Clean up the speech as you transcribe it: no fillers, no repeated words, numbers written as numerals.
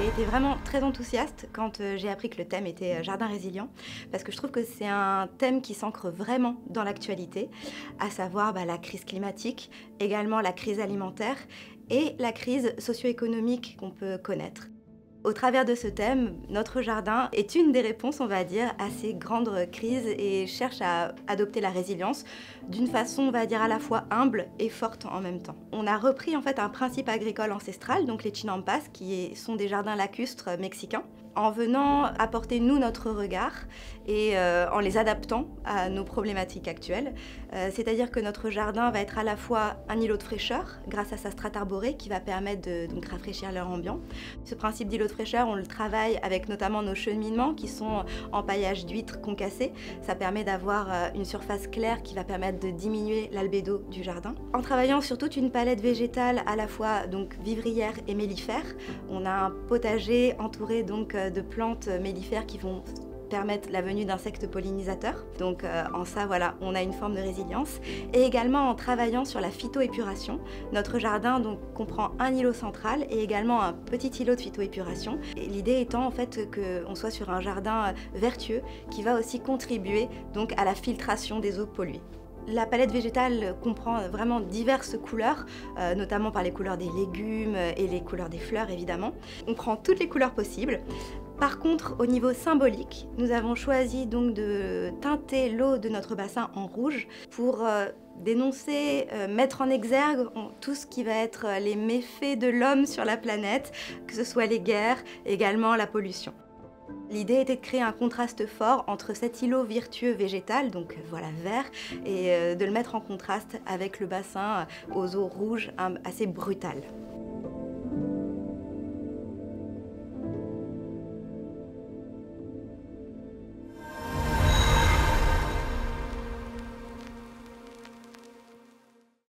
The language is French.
J'ai été vraiment très enthousiaste quand j'ai appris que le thème était jardin résilient, parce que je trouve que c'est un thème qui s'ancre vraiment dans l'actualité, à savoir la crise climatique, également la crise alimentaire et la crise socio-économique qu'on peut connaître. Au travers de ce thème, notre jardin est une des réponses, on va dire, à ces grandes crises et cherche à adopter la résilience d'une façon, on va dire, à la fois humble et forte en même temps. On a repris en fait un principe agricole ancestral, donc les chinampas, sont des jardins lacustres mexicains, en venant apporter nous notre regard et en les adaptant à nos problématiques actuelles. C'est-à-dire que notre jardin va être à la fois un îlot de fraîcheur grâce à sa strate arborée qui va permettre de donc rafraîchir l'air ambiant. Ce principe d'îlot de fraîcheur, on le travaille avec notamment nos cheminements qui sont en paillage d'huîtres concassées. Ça permet d'avoir une surface claire qui va permettre de diminuer l'albédo du jardin. En travaillant sur toute une palette végétale à la fois donc vivrière et mellifère, on a un potager entouré donc de plantes mellifères qui vont permettre la venue d'insectes pollinisateurs. Donc en ça, voilà, on a une forme de résilience. Et également en travaillant sur la phytoépuration. Notre jardin donc comprend un îlot central et également un petit îlot de phytoépuration. Et l'idée étant en fait qu'on soit sur un jardin vertueux qui va aussi contribuer donc à la filtration des eaux polluées. La palette végétale comprend vraiment diverses couleurs, notamment par les couleurs des légumes et les couleurs des fleurs évidemment. On prend toutes les couleurs possibles. Par contre, au niveau symbolique, nous avons choisi donc de teinter l'eau de notre bassin en rouge pour dénoncer, mettre en exergue tout ce qui va être les méfaits de l'homme sur la planète, que ce soit les guerres, également la pollution. L'idée était de créer un contraste fort entre cet îlot vertueux végétal, donc voilà vert, et de le mettre en contraste avec le bassin aux eaux rouges assez brutales.